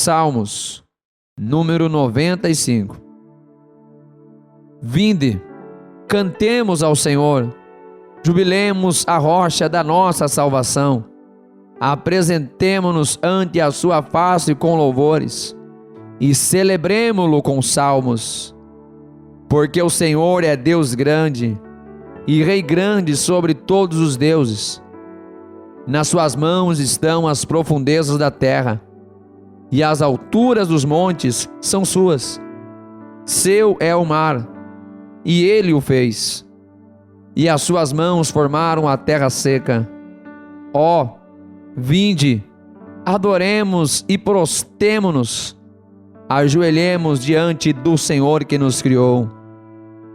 Salmos, número 95. Vinde, cantemos ao Senhor, jubilemos a rocha da nossa salvação. Apresentemo-nos ante a sua face com louvores e celebremo-lo com salmos. Porque o Senhor é Deus grande e Rei grande sobre todos os deuses. Nas suas mãos estão as profundezas da terra, e as alturas dos montes são suas. Seu é o mar, e ele o fez, e as suas mãos formaram a terra seca. Ó, vinde, adoremos e prostemo-nos, ajoelhemos diante do Senhor que nos criou,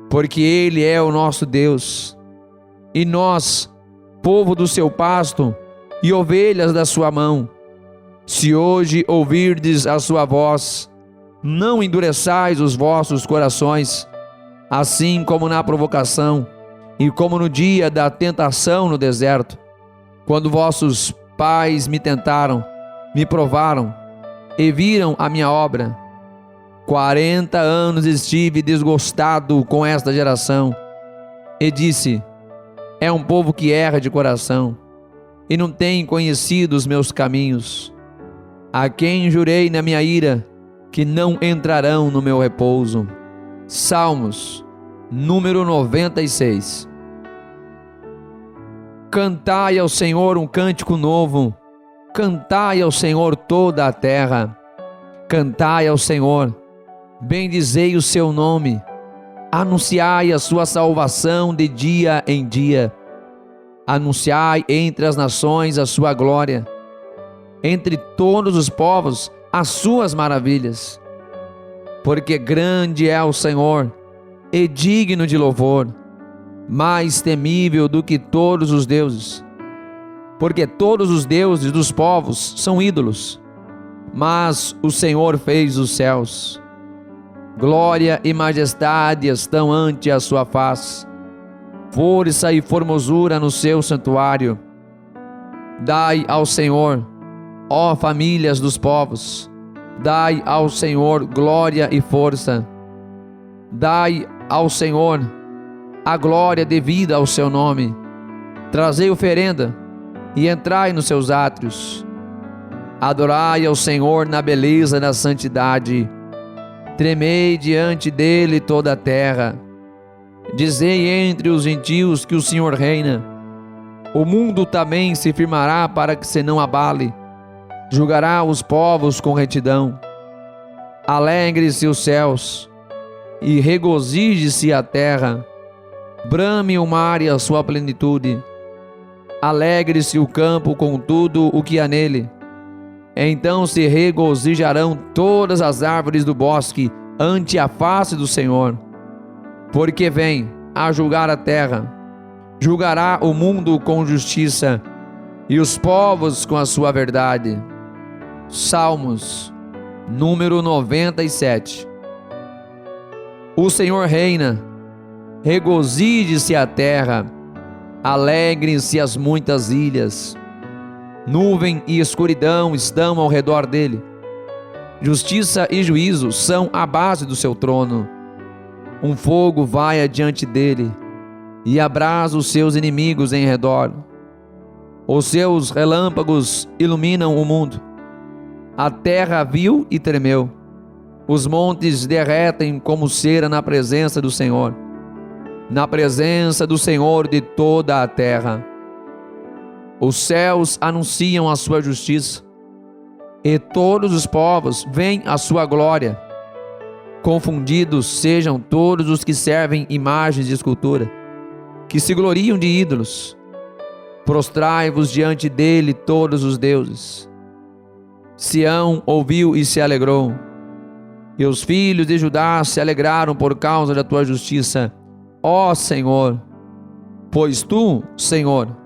porque ele é o nosso Deus, e nós, povo do seu pasto e ovelhas da sua mão. Se hoje ouvirdes a sua voz, não endureçais os vossos corações, assim como na provocação e como no dia da tentação no deserto, quando vossos pais me tentaram, me provaram e viram a minha obra. 40 anos estive desgostado com esta geração e disse: é um povo que erra de coração e não tem conhecido os meus caminhos, a quem jurei na minha ira que não entrarão no meu repouso. Salmos, número 96. Cantai ao Senhor um cântico novo, cantai ao Senhor toda a terra. Cantai ao Senhor, bendizei o seu nome, anunciai a sua salvação de dia em dia. Anunciai entre as nações a sua glória, entre todos os povos as suas maravilhas. Porque grande é o Senhor e digno de louvor, mais temível do que todos os deuses. Porque todos os deuses dos povos são ídolos, mas o Senhor fez os céus. Glória e majestade estão ante a sua face, força e formosura no seu santuário. Dai ao Senhor, ó famílias dos povos, dai ao Senhor glória e força. Dai ao Senhor a glória devida ao seu nome. Trazei oferenda e entrai nos seus átrios. Adorai ao Senhor na beleza da santidade. Tremei diante dele toda a terra. Dizei entre os gentios que o Senhor reina. O mundo também se firmará para que se não abale. Julgará os povos com retidão. Alegre-se os céus e regozije-se a terra. Brame o mar e a sua plenitude. Alegre-se o campo com tudo o que há nele. Então se regozijarão todas as árvores do bosque ante a face do Senhor. Porque vem a julgar a terra, julgará o mundo com justiça e os povos com a sua verdade. Salmos, número 97. O Senhor reina, regozije-se a terra, alegrem-se as muitas ilhas. Nuvem e escuridão estão ao redor dele. Justiça e juízo são a base do seu trono. Um fogo vai adiante dele e abrasa os seus inimigos em redor. Os seus relâmpagos iluminam o mundo. A terra viu e tremeu. Os montes derretem como cera na presença do Senhor, na presença do Senhor de toda a terra. Os céus anunciam a sua justiça, e todos os povos veem a sua glória. Confundidos sejam todos os que servem imagens de escultura, que se gloriam de ídolos. Prostrai-vos diante dele todos os deuses. Sião ouviu e se alegrou, e os filhos de Judá se alegraram por causa da tua justiça, ó Senhor. Pois tu, Senhor,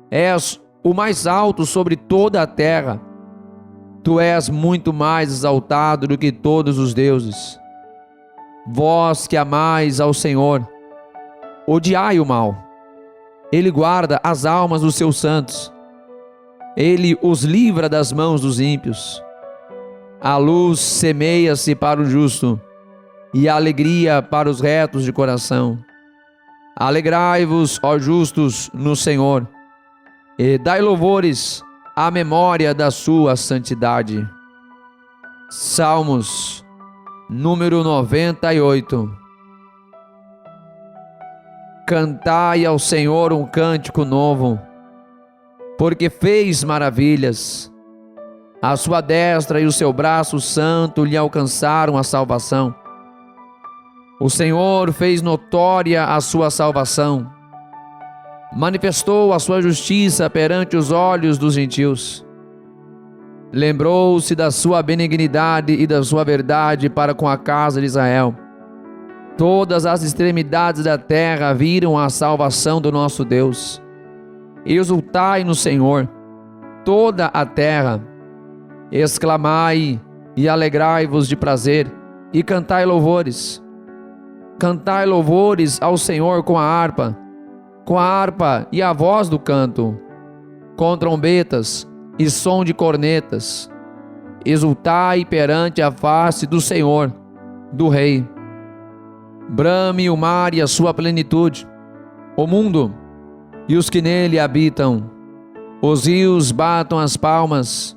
és o mais alto sobre toda a terra. Tu és muito mais exaltado do que todos os deuses. Vós que amais ao Senhor, odiai o mal. Ele guarda as almas dos seus santos. Ele os livra das mãos dos ímpios. A luz semeia-se para o justo, e a alegria para os retos de coração. Alegrai-vos, ó justos, no Senhor, e dai louvores à memória da sua santidade. Salmos, número 98. Cantai ao Senhor um cântico novo, porque fez maravilhas. A sua destra e o seu braço santo lhe alcançaram a salvação. O Senhor fez notória a sua salvação, manifestou a sua justiça perante os olhos dos gentios. Lembrou-se da sua benignidade e da sua verdade para com a casa de Israel. Todas as extremidades da terra viram a salvação do nosso Deus. Exultai no Senhor, toda a terra. Exclamai e alegrai-vos de prazer, e cantai louvores. Cantai louvores ao Senhor com a harpa e a voz do canto, com trombetas e som de cornetas. Exultai perante a face do Senhor, do Rei. Brame o mar e a sua plenitude, o mundo e os que nele habitam. Os rios batam as palmas,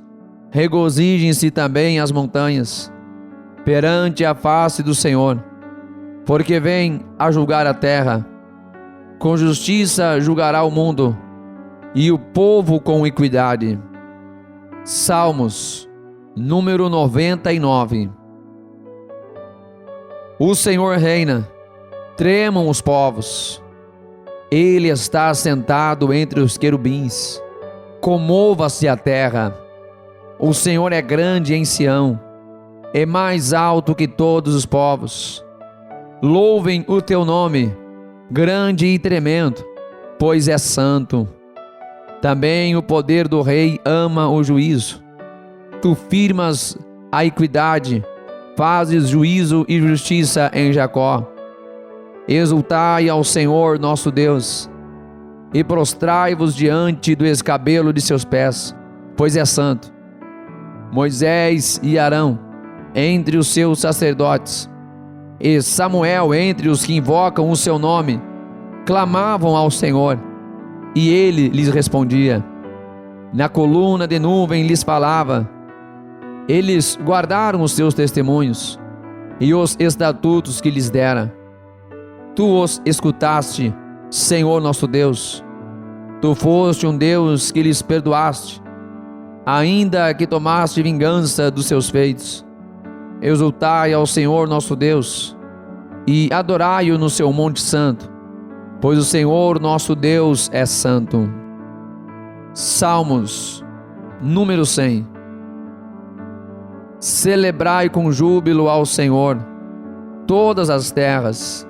regozijem-se também as montanhas, perante a face do Senhor, porque vem a julgar a terra. Com justiça julgará o mundo, e o povo com equidade. Salmos, número 99. O Senhor reina, tremam os povos. Ele está assentado entre os querubins, comova-se a terra. O Senhor é grande em Sião, é mais alto que todos os povos. Louvem o teu nome, grande e tremendo, pois é santo. Também o poder do rei ama o juízo. Tu firmas a equidade, fazes juízo e justiça em Jacó. Exultai ao Senhor nosso Deus, e prostrai-vos diante do escabelo de seus pés, pois é santo. Moisés e Arão, entre os seus sacerdotes, e Samuel entre os que invocam o seu nome, clamavam ao Senhor, e ele lhes respondia. Na coluna de nuvem lhes falava. Eles guardaram os seus testemunhos e os estatutos que lhes dera. Tu os escutaste, Senhor nosso Deus. Tu foste um Deus que lhes perdoaste, ainda que tomaste vingança dos seus feitos. Exultai ao Senhor nosso Deus e adorai-o no seu monte santo, pois o Senhor nosso Deus é santo. Salmos, número 100. Celebrai com júbilo ao Senhor todas as terras.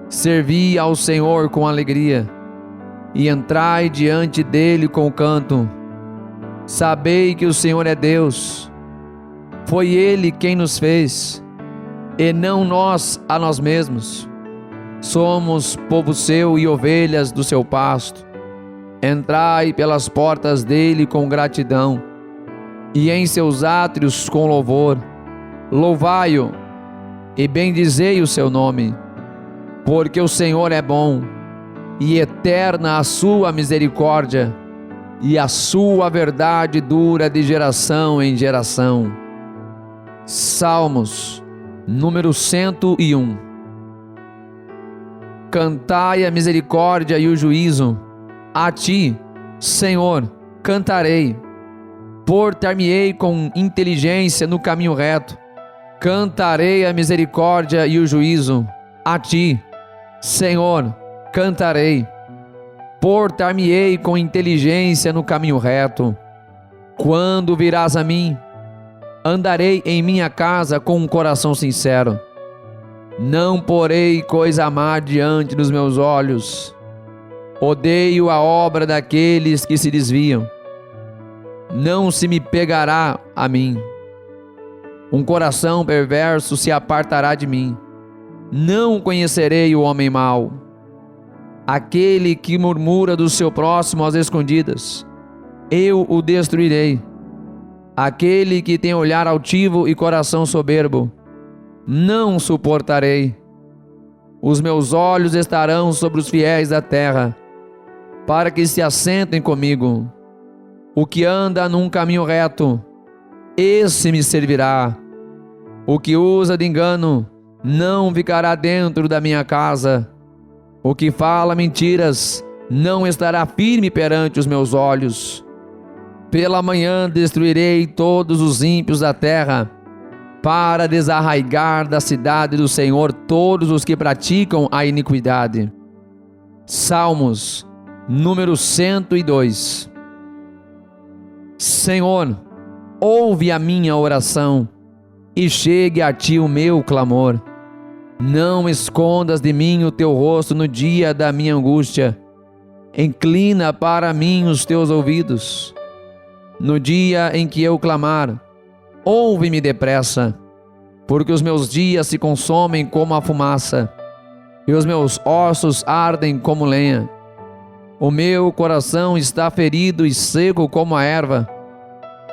Servi ao Senhor com alegria, e entrai diante dele com canto. Sabei que o Senhor é Deus. Foi Ele quem nos fez, e não nós a nós mesmos. Somos povo seu e ovelhas do seu pasto. Entrai pelas portas dele com gratidão, e em seus átrios com louvor. Louvai-o e bendizei o seu nome, porque o Senhor é bom, e eterna a sua misericórdia, e a sua verdade dura de geração em geração. Salmos, número 101. Cantai a misericórdia e o juízo. A ti, Senhor, cantarei. Portar-me-ei com inteligência no caminho reto. Cantarei a misericórdia e o juízo. A ti, Senhor, cantarei. Portar-me-ei com inteligência no caminho reto. Quando virás a mim, andarei em minha casa com um coração sincero. Não porei coisa má diante dos meus olhos. Odeio a obra daqueles que se desviam. Não se me pegará a mim. Um coração perverso se apartará de mim. Não conhecerei o homem mau. Aquele que murmura do seu próximo às escondidas, eu o destruirei. aquele que tem olhar altivo e coração soberbo, não suportarei. Os meus olhos estarão sobre os fiéis da terra, para que se assentem comigo. O que anda num caminho reto, esse me servirá. O que usa de engano, não ficará dentro da minha casa. O que fala mentiras, não estará firme perante os meus olhos. Pela manhã destruirei todos os ímpios da terra, para desarraigar da cidade do Senhor todos os que praticam a iniquidade. Salmos, número 102. Senhor, ouve a minha oração e chegue a ti o meu clamor. Não escondas de mim o teu rosto no dia da minha angústia. Inclina para mim os teus ouvidos. No dia em que eu clamar, ouve-me depressa, porque os meus dias se consomem como a fumaça, e os meus ossos ardem como lenha. O meu coração está ferido e seco como a erva,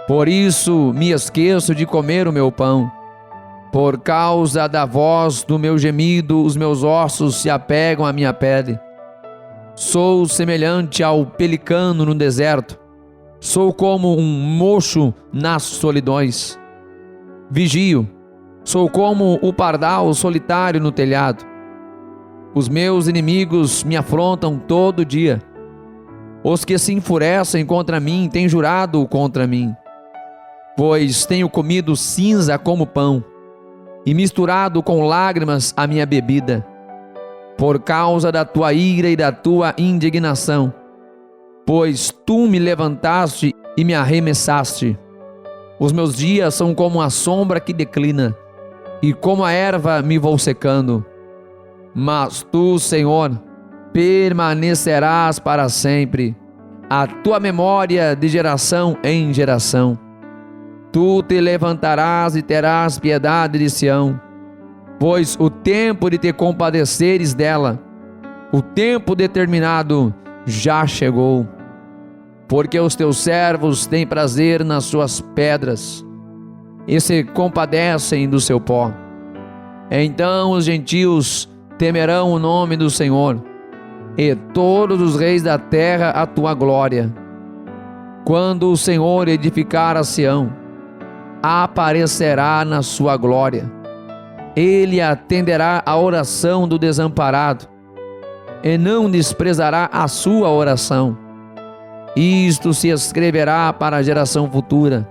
por isso me esqueço de comer o meu pão. Por causa da voz do meu gemido, os meus ossos se apegam à minha pele. Sou semelhante ao pelicano no deserto, sou como um mocho nas solidões. Vigio, sou como o pardal solitário no telhado. Os meus inimigos me afrontam todo dia. Os que se enfurecem contra mim têm jurado contra mim, pois tenho comido cinza como pão, e misturado com lágrimas a minha bebida, por causa da tua ira e da tua indignação, pois tu me levantaste e me arremessaste. Os meus dias são como a sombra que declina, e como a erva me vou secando. Mas tu, Senhor, permanecerás para sempre, a tua memória de geração em geração. Tu te levantarás e terás piedade de Sião, pois o tempo de te compadeceres dela, o tempo determinado já chegou. Porque os teus servos têm prazer nas suas pedras, e se compadecem do seu pó. Então os gentios temerão o nome do Senhor, e todos os reis da terra a tua glória. Quando o Senhor edificar a Sião, aparecerá na sua glória. Ele atenderá à oração do desamparado, e não desprezará a sua oração. Isto se escreverá para a geração futura,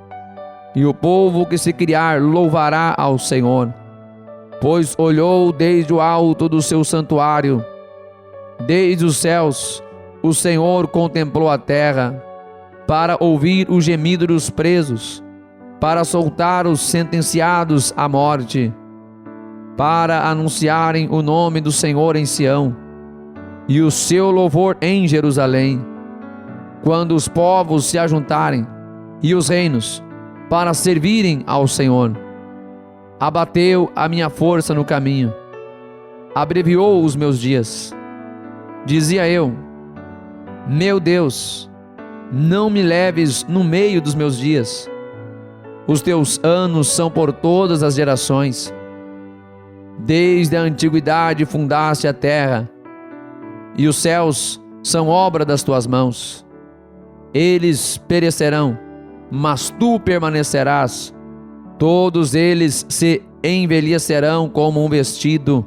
e o povo que se criar louvará ao Senhor, pois olhou desde o alto do seu santuário, desde os céus, o Senhor contemplou a terra, para ouvir o gemido dos presos, para soltar os sentenciados à morte, para anunciarem o nome do Senhor em Sião, e o seu louvor em Jerusalém, quando os povos se ajuntarem, e os reinos, para servirem ao Senhor. Abateu a minha força no caminho, abreviou os meus dias. Dizia eu: meu Deus, não me leves no meio dos meus dias. Os teus anos são por todas as gerações. Desde a antiguidade fundaste a terra, e os céus são obra das tuas mãos. Eles perecerão, mas tu permanecerás. Todos eles se envelhecerão como um vestido,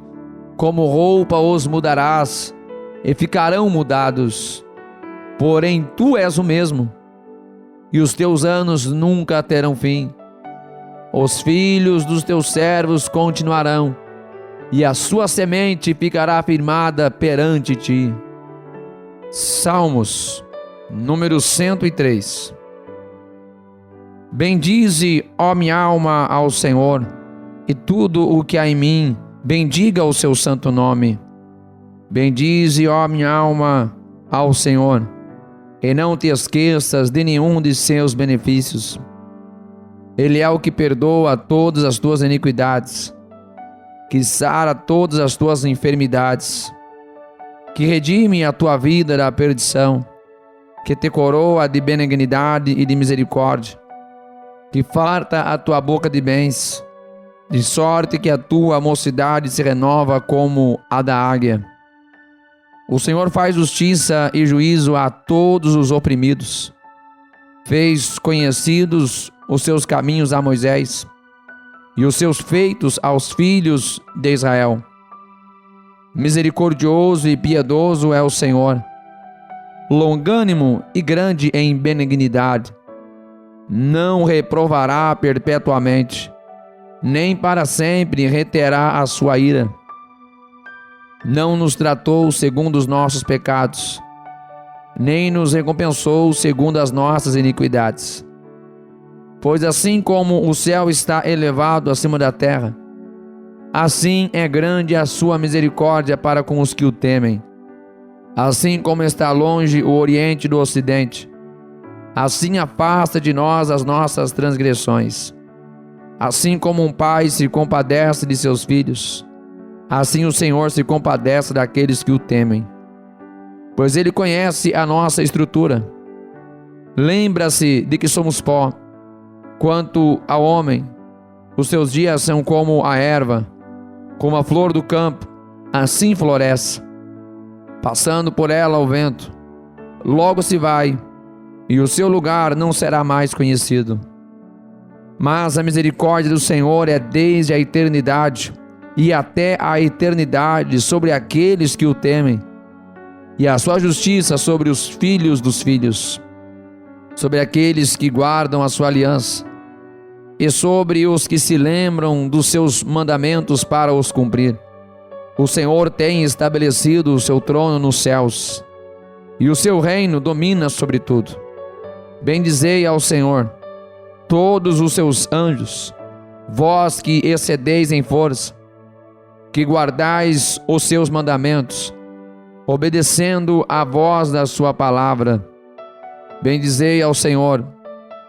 como roupa os mudarás, e ficarão mudados. Porém tu és o mesmo, e os teus anos nunca terão fim. Os filhos dos teus servos continuarão, e a sua semente ficará firmada perante ti. Salmos, número 103. Bendize, ó minha alma, ao Senhor, e tudo o que há em mim, bendiga o seu santo nome. Bendize, ó minha alma, ao Senhor, e não te esqueças de nenhum de seus benefícios. Ele é o que perdoa todas as tuas iniquidades, que sara todas as tuas enfermidades, que redime a tua vida da perdição, que te coroa de benignidade e de misericórdia, que farta a tua boca de bens, de sorte que a tua mocidade se renova como a da águia. O Senhor faz justiça e juízo a todos os oprimidos. Fez conhecidos os seus caminhos a Moisés e os seus feitos aos filhos de Israel. Misericordioso e piedoso é o Senhor, longânimo e grande em benignidade. Não reprovará perpetuamente, nem para sempre reterá a sua ira. Não nos tratou segundo os nossos pecados, nem nos recompensou segundo as nossas iniquidades. Pois assim como o céu está elevado acima da terra, assim é grande a sua misericórdia para com os que o temem. Assim como está longe o oriente do ocidente, assim afasta de nós as nossas transgressões. Assim como um pai se compadece de seus filhos, assim o Senhor se compadece daqueles que o temem. Pois Ele conhece a nossa estrutura. Lembra-se de que somos pó. Quanto ao homem, os seus dias são como a erva, como a flor do campo, assim floresce. Passando por ela o vento, logo se vai, e o seu lugar não será mais conhecido. Mas a misericórdia do Senhor é desde a eternidade e até a eternidade sobre aqueles que o temem, e a sua justiça sobre os filhos dos filhos, sobre aqueles que guardam a sua aliança, e sobre os que se lembram dos seus mandamentos para os cumprir. O Senhor tem estabelecido o seu trono nos céus, e o seu reino domina sobre tudo. Bendizei ao Senhor, todos os seus anjos, vós que excedeis em força, que guardais os seus mandamentos, obedecendo à voz da sua palavra. Bendizei ao Senhor,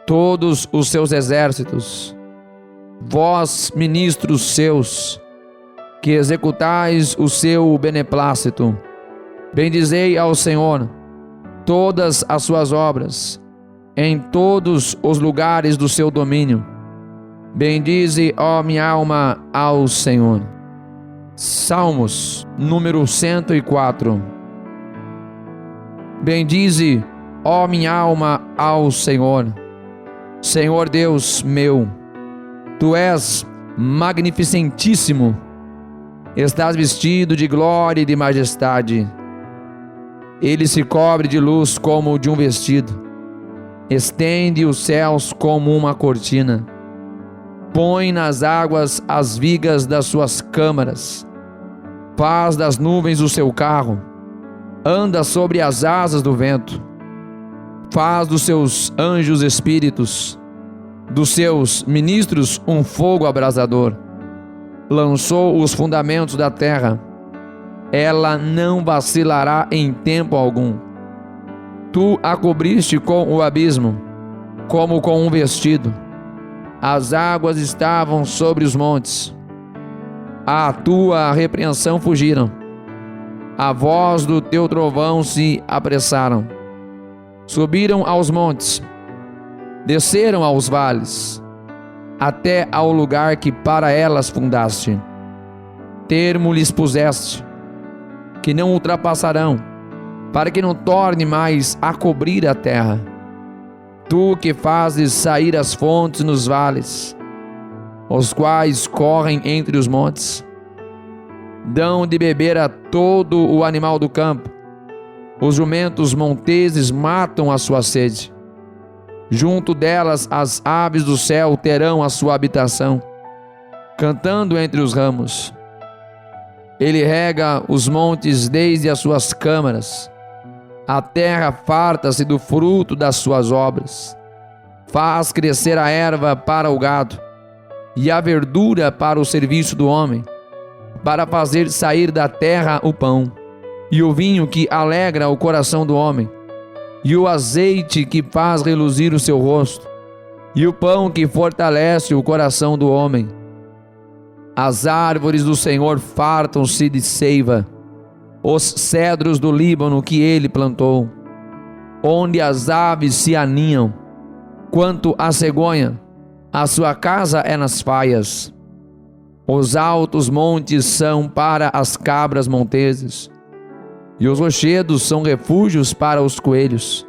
todos os seus exércitos, vós ministros seus, que executais o seu beneplácito. Bendizei ao Senhor todas as suas obras, em todos os lugares do seu domínio. Bendize, ó minha alma, ao Senhor. Salmos, número 104. Bendize, ó minha alma, ao Senhor. Senhor Deus meu, Tu és magnificentíssimo, estás vestido de glória e de majestade. Ele se cobre de luz como de um vestido, estende os céus como uma cortina, põe nas águas as vigas das suas câmaras, faz das nuvens o seu carro, anda sobre as asas do vento, faz dos seus anjos espíritos, dos seus ministros um fogo abrasador. Lançou os fundamentos da terra, ela não vacilará em tempo algum. Tu a cobriste com o abismo, como com um vestido. As águas estavam sobre os montes. À tua repreensão fugiram. A voz do teu trovão se apressaram. Subiram aos montes, desceram aos vales, até ao lugar que para elas fundaste. Termo lhes puseste, que não ultrapassarão, para que não torne mais a cobrir a terra. Tu que fazes sair as fontes nos vales, os quais correm entre os montes, dão de beber a todo o animal do campo. Os jumentos monteses matam a sua sede. Junto delas as aves do céu terão a sua habitação, cantando entre os ramos. Ele rega os montes desde as suas câmaras. A terra farta-se do fruto das suas obras. Faz crescer a erva para o gado e a verdura para o serviço do homem, para fazer sair da terra o pão, e o vinho que alegra o coração do homem, e o azeite que faz reluzir o seu rosto, e o pão que fortalece o coração do homem. As árvores do Senhor fartam-se de seiva, os cedros do Líbano que ele plantou, onde as aves se aninham. Quanto à cegonha, A sua casa é nas faias. Os altos montes são para as cabras monteses, e os rochedos são refúgios para os coelhos.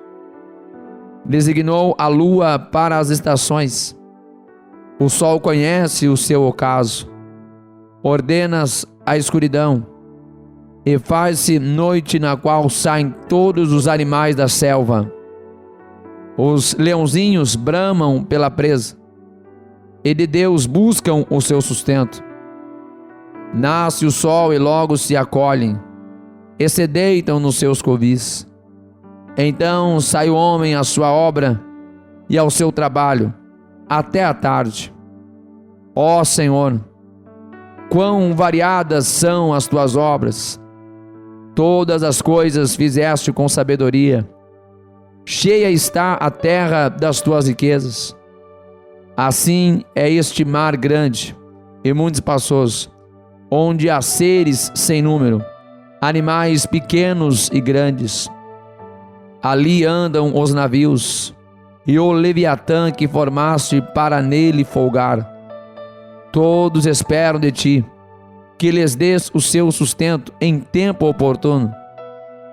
Designou a lua para as estações. O sol conhece o seu ocaso. Ordenas a escuridão, e faz-se noite na qual saem todos os animais da selva. Os leãozinhos bramam pela presa, e de Deus buscam o seu sustento. Nasce o sol e logo se acolhem, e se deitam nos seus covis. Então sai o homem à sua obra e ao seu trabalho, até a tarde. Ó Senhor, quão variadas são as tuas obras! Todas as coisas fizeste com sabedoria. Cheia está a terra das tuas riquezas. Assim é este mar grande e muito espaçoso, onde há seres sem número, animais pequenos e grandes. Ali andam os navios, e o Leviatã que formaste para nele folgar. Todos esperam de ti, que lhes dês o seu sustento em tempo oportuno.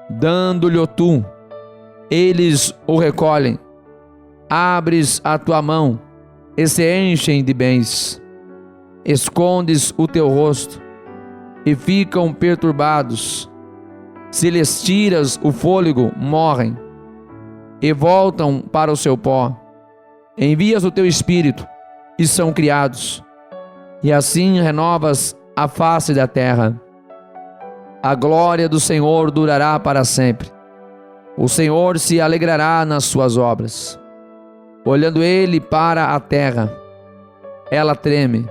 Dando-lhe tu, eles o recolhem. Abres a tua mão, e se enchem de bens. Escondes o teu rosto, e ficam perturbados. Se lhes tiras o fôlego, morrem, e voltam para o seu pó. Envias o teu espírito, e são criados, e assim renovas a face da terra. A glória do Senhor durará para sempre. O Senhor se alegrará nas suas obras. Olhando ele para a terra, ela treme.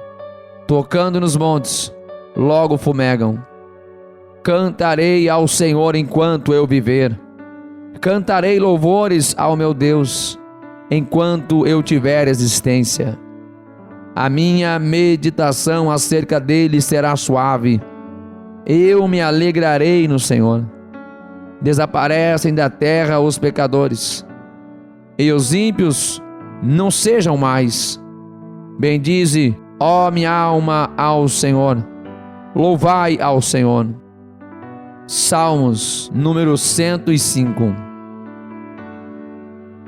Tocando nos montes, logo fumegam. Cantarei ao Senhor enquanto eu viver. Cantarei louvores ao meu Deus, enquanto eu tiver existência. A minha meditação acerca dele será suave. Eu me alegrarei no Senhor. Desaparecem da terra os pecadores, e os ímpios não sejam mais. Bendize, ó minha alma, ao Senhor. Louvai ao Senhor. Salmos número 105.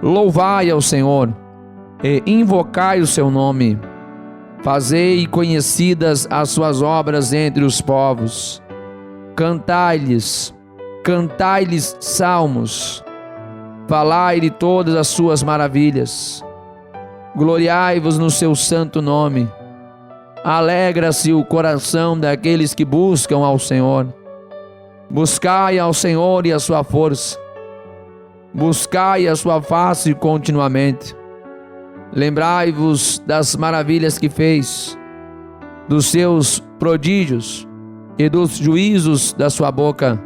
Louvai ao Senhor e invocai o seu nome. Fazei conhecidas as suas obras entre os povos. Cantai-lhes salmos. Falai de todas as suas maravilhas. Gloriai-vos no seu santo nome. Alegra-se o coração daqueles que buscam ao Senhor. Buscai ao Senhor e a sua força. Buscai a sua face continuamente. Lembrai-vos das maravilhas que fez, dos seus prodígios e dos juízos da sua boca.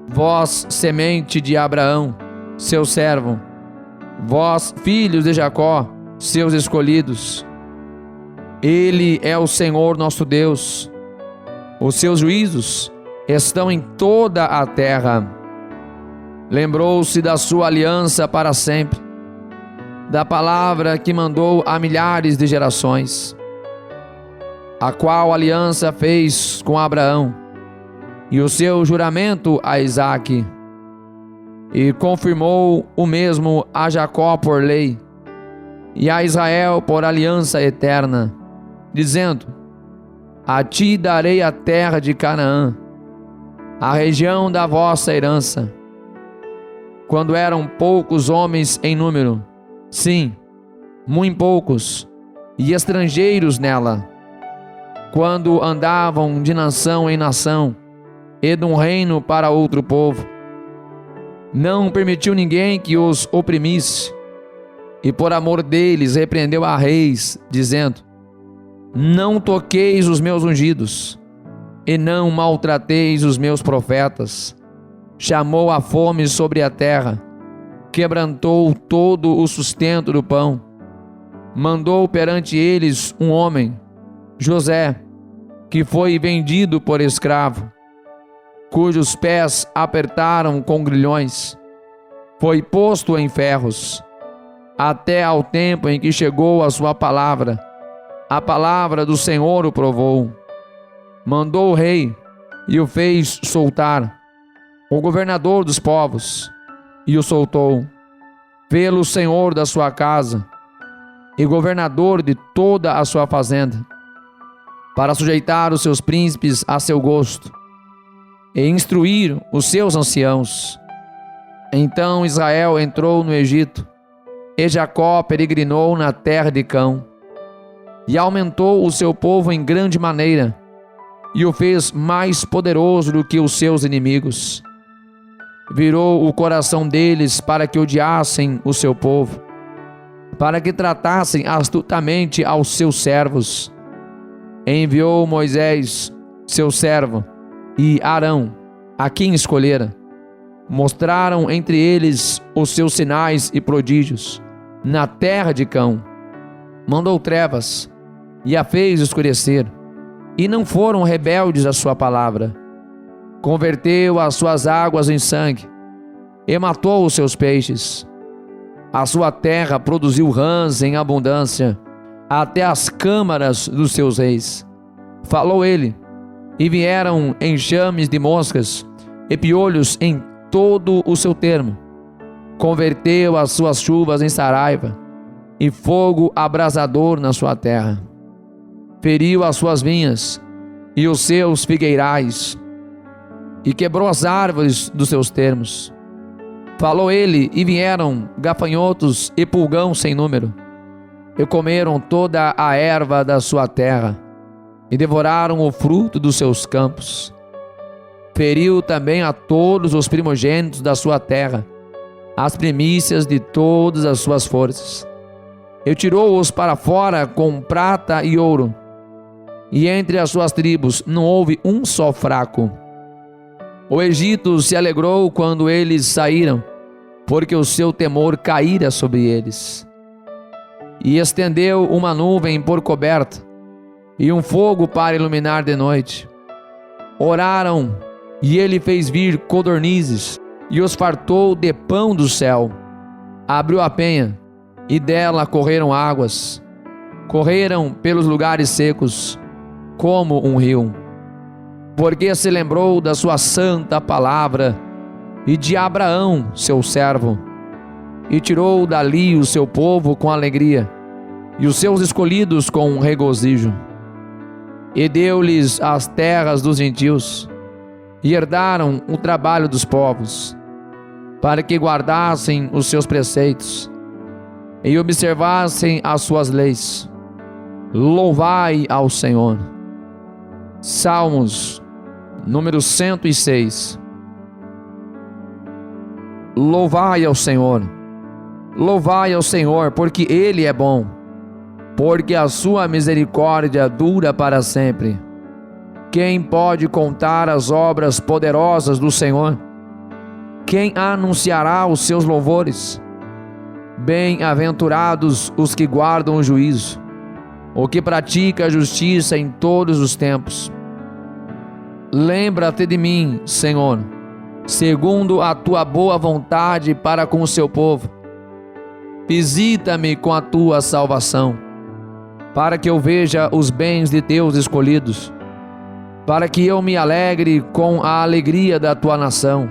Vós, semente de Abraão, seu servo, vós, filhos de Jacó, seus escolhidos. Ele é o Senhor nosso Deus. Os seus juízos estão em toda a terra. Lembrou-se da sua aliança para sempre, da palavra que mandou a milhares de gerações, a qual aliança fez com Abraão, e o seu juramento a Isaque, e confirmou o mesmo a Jacó por lei, e a Israel por aliança eterna, dizendo: a ti darei a terra de Canaã, a região da vossa herança. Quando eram poucos homens em número, sim, muito poucos, e estrangeiros nela, quando andavam de nação em nação, e de um reino para outro povo, não permitiu ninguém que os oprimisse, e por amor deles repreendeu a reis, dizendo: não toqueis os meus ungidos, e não maltrateis os meus profetas. Chamou a fome sobre a terra, quebrantou todo o sustento do pão. Mandou perante eles um homem, José, que foi vendido por escravo, cujos pés apertaram com grilhões. Foi posto em ferros, até ao tempo em que chegou a sua palavra. A palavra do Senhor o provou. Mandou o rei e o fez soltar, o governador dos povos, e o soltou. Fê-lo senhor da sua casa e governador de toda a sua fazenda, para sujeitar os seus príncipes a seu gosto e instruir os seus anciãos. Então Israel entrou no Egito, e Jacó peregrinou na terra de Cão, e aumentou o seu povo em grande maneira, e o fez mais poderoso do que os seus inimigos. Virou o coração deles para que odiassem o seu povo, para que tratassem astutamente aos seus servos. Enviou Moisés, seu servo, e Arão, a quem escolhera. Mostraram entre eles os seus sinais e prodígios na terra de Cão. Mandou trevas e a fez escurecer, e não foram rebeldes à sua palavra. Converteu as suas águas em sangue e matou os seus peixes. A sua terra produziu rãs em abundância, até as câmaras dos seus reis. Falou ele, e vieram enxames de moscas e piolhos em todo o seu termo. Converteu as suas chuvas em saraiva e fogo abrasador na sua terra. Feriu as suas vinhas e os seus figueirais, e quebrou as árvores dos seus termos. Falou ele, e vieram gafanhotos e pulgão sem número, e comeram toda a erva da sua terra, e devoraram o fruto dos seus campos. Feriu também a todos os primogênitos da sua terra, as primícias de todas as suas forças. E tirou-os para fora com prata e ouro, e entre as suas tribos não houve um só fraco. O Egito se alegrou quando eles saíram, porque o seu temor caíra sobre eles. E estendeu uma nuvem por coberta, e um fogo para iluminar de noite. Oraram, e ele fez vir codornizes, e os fartou de pão do céu. Abriu a penha, e dela correram águas. Correram pelos lugares secos, como um rio. Porque se lembrou da sua santa palavra e de Abraão, seu servo, e tirou dali o seu povo com alegria, e os seus escolhidos com regozijo. E deu-lhes as terras dos gentios, e herdaram o trabalho dos povos, para que guardassem os seus preceitos, e observassem as suas leis. Louvai ao Senhor. Salmos, número 106. Louvai ao Senhor, porque Ele é bom, porque a sua misericórdia dura para sempre. Quem pode contar as obras poderosas do Senhor? Quem anunciará os seus louvores? Bem-aventurados os que guardam o juízo, o que pratica a justiça em todos os tempos. Lembra-te de mim, Senhor, segundo a tua boa vontade para com o seu povo. Visita-me com a tua salvação, para que eu veja os bens de teus escolhidos, para que eu me alegre com a alegria da tua nação,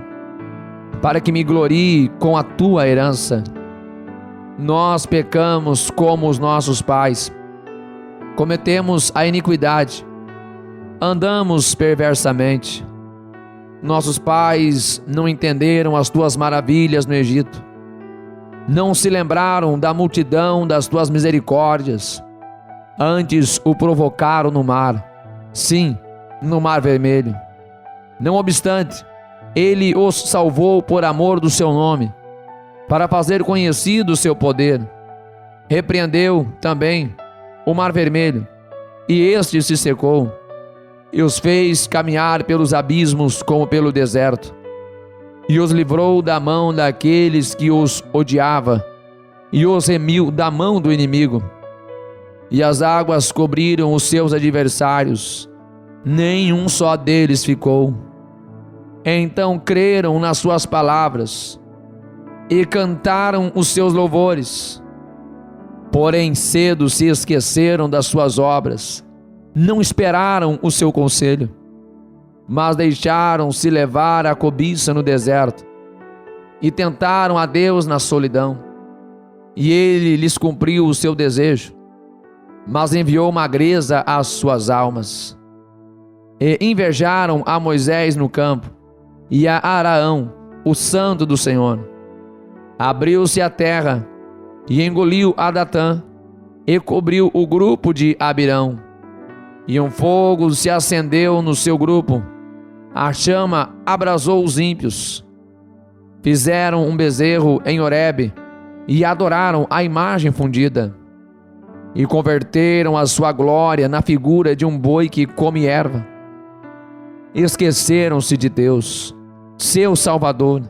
para que me glorie com a tua herança. Nós pecamos como os nossos pais, cometemos a iniquidade, andamos perversamente. Nossos pais não entenderam as tuas maravilhas no Egito, não se lembraram da multidão das tuas misericórdias, antes o provocaram no mar, sim, no Mar Vermelho. Não obstante, ele os salvou por amor do seu nome, para fazer conhecido o seu poder. Repreendeu também o Mar Vermelho, e este se secou, e os fez caminhar pelos abismos como pelo deserto, e os livrou da mão daqueles que os odiava, e os remiu da mão do inimigo. E as águas cobriram os seus adversários, nenhum só deles ficou. Então creram nas suas palavras, e cantaram os seus louvores. Porém cedo se esqueceram das suas obras, não esperaram o seu conselho, mas deixaram-se levar à cobiça no deserto, e tentaram a Deus na solidão, e ele lhes cumpriu o seu desejo, mas enviou magreza às suas almas. E invejaram a Moisés no campo, e a Araão, o santo do Senhor. Abriu-se a terra, e engoliu a Datã, e cobriu o grupo de Abirão. E um fogo se acendeu no seu grupo, a chama abrasou os ímpios. Fizeram um bezerro em Horebe, e adoraram a imagem fundida. E converteram a sua glória na figura de um boi que come erva. Esqueceram-se de Deus, seu Salvador,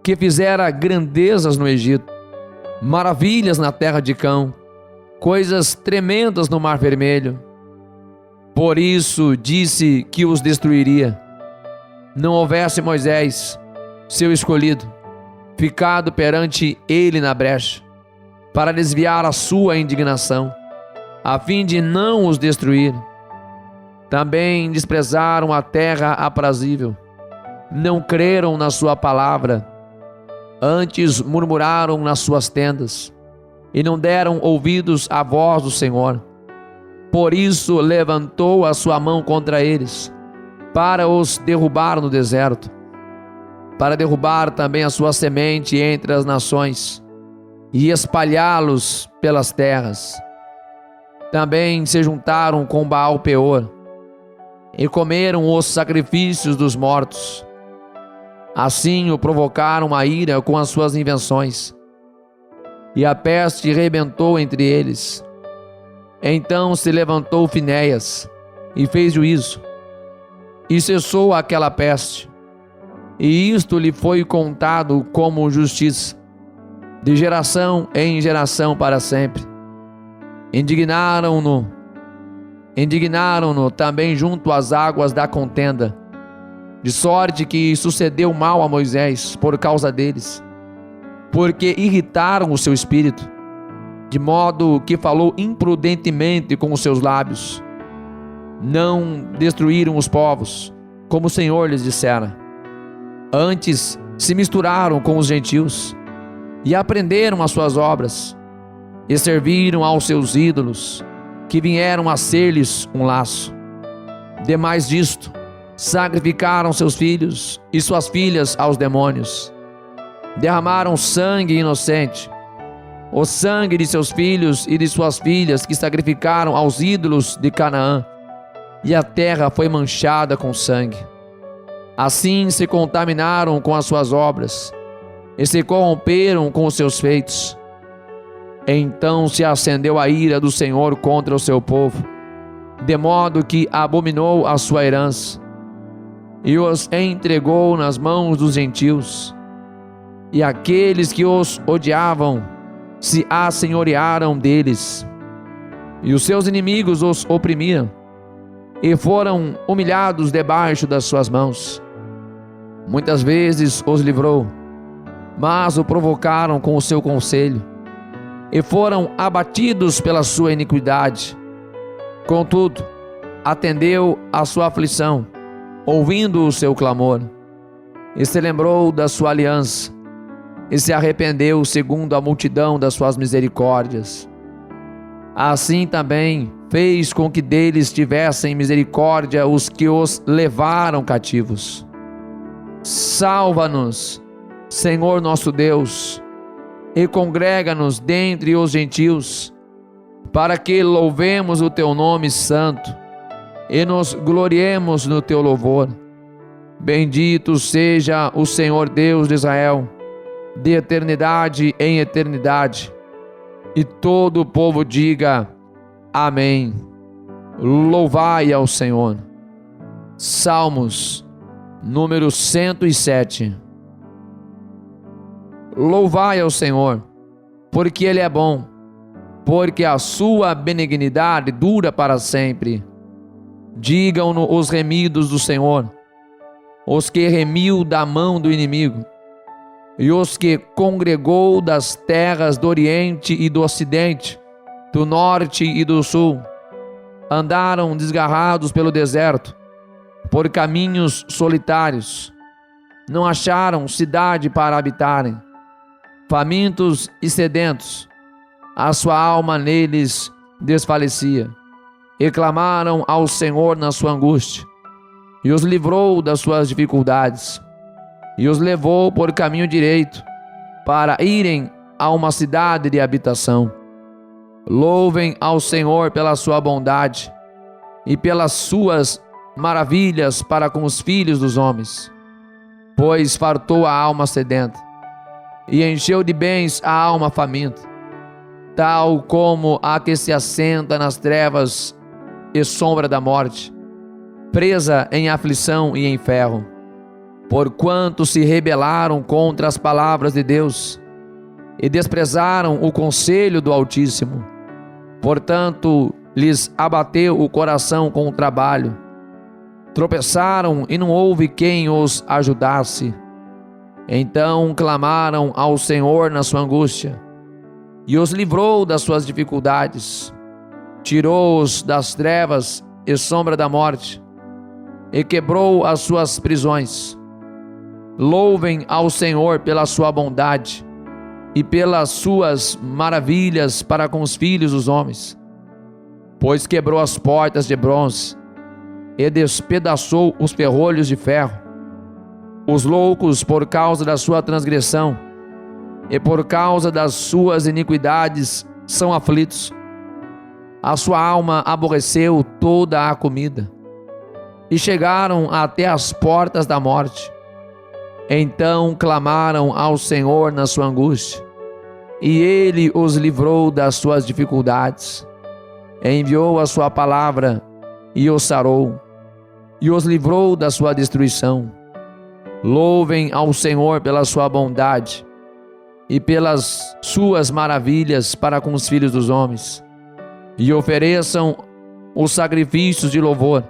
que fizera grandezas no Egito, maravilhas na terra de Cão, coisas tremendas no Mar Vermelho. Por isso disse que os destruiria. Não houvesse Moisés, seu escolhido, ficado perante ele na brecha, para desviar a sua indignação, a fim de não os destruir. Também desprezaram a terra aprazível, não creram na sua palavra, antes murmuraram nas suas tendas, e não deram ouvidos à voz do Senhor. Por isso levantou a sua mão contra eles, para os derrubar no deserto, para derrubar também a sua semente entre as nações, e espalhá-los pelas terras. Também se juntaram com Baal-Peor, e comeram os sacrifícios dos mortos. Assim o provocaram a ira com as suas invenções, e a peste rebentou entre eles. Então se levantou Finéias, e fez juízo, e cessou aquela peste, e isto lhe foi contado como justiça, de geração em geração para sempre. Indignaram-no também junto às águas da contenda, de sorte que sucedeu mal a Moisés por causa deles, porque irritaram o seu espírito, de modo que falou imprudentemente com os seus lábios. Não destruíram os povos, como o Senhor lhes dissera. Antes se misturaram com os gentios, e aprenderam as suas obras, e serviram aos seus ídolos, que vieram a ser-lhes um laço. Demais disto, sacrificaram seus filhos e suas filhas aos demônios. Derramaram sangue inocente, o sangue de seus filhos e de suas filhas que sacrificaram aos ídolos de Canaã, e a terra foi manchada com sangue. Assim se contaminaram com as suas obras, e se corromperam com os seus feitos. Então se acendeu a ira do Senhor contra o seu povo, de modo que abominou a sua herança, e os entregou nas mãos dos gentios. E aqueles que os odiavam se assenhorearam deles, e os seus inimigos os oprimiam, e foram humilhados debaixo das suas mãos. Muitas vezes os livrou, mas o provocaram com o seu conselho, e foram abatidos pela sua iniquidade. Contudo, atendeu à sua aflição, ouvindo o seu clamor, e se lembrou da sua aliança, e se arrependeu segundo a multidão das suas misericórdias. Assim também fez com que deles tivessem misericórdia os que os levaram cativos. Salva-nos, Senhor nosso Deus, e congrega-nos dentre os gentios, para que louvemos o teu nome santo e nos gloriemos no teu louvor. Bendito seja o Senhor Deus de Israel, de eternidade em eternidade. E todo o povo diga amém. Louvai ao Senhor. Salmos número 107. Louvai ao Senhor, porque Ele é bom, porque a sua benignidade dura para sempre. Digam-no os remidos do Senhor, os que remiu da mão do inimigo. e os que congregou das terras do Oriente e do Ocidente, do Norte e do Sul. Andaram desgarrados pelo deserto, por caminhos solitários. Não acharam cidade para habitarem. Famintos e sedentos, a sua alma neles desfalecia. E clamaram ao Senhor na sua angústia, e os livrou das suas dificuldades, e os levou por caminho direito, para irem a uma cidade de habitação. Louvem ao Senhor pela sua bondade, e pelas suas maravilhas para com os filhos dos homens. Pois fartou a alma sedenta, e encheu de bens a alma faminta, tal como a que se assenta nas trevas e sombra da morte, presa em aflição e em ferro, porquanto se rebelaram contra as palavras de Deus e desprezaram o conselho do Altíssimo. Portanto, lhes abateu o coração com o trabalho, tropeçaram e não houve quem os ajudasse. Então clamaram ao Senhor na sua angústia, e os livrou das suas dificuldades. Tirou-os das trevas e sombra da morte, e quebrou as suas prisões. Louvem ao Senhor pela sua bondade, e pelas suas maravilhas para com os filhos dos homens. Pois quebrou as portas de bronze, e despedaçou os ferrolhos de ferro. Os loucos, por causa da sua transgressão, e por causa das suas iniquidades, são aflitos. A sua alma aborreceu toda a comida, e chegaram até as portas da morte. Então clamaram ao Senhor na sua angústia, e Ele os livrou das suas dificuldades. Enviou a sua palavra, e os sarou, e os livrou da sua destruição. Louvem ao Senhor pela sua bondade, e pelas suas maravilhas para com os filhos dos homens. E ofereçam os sacrifícios de louvor,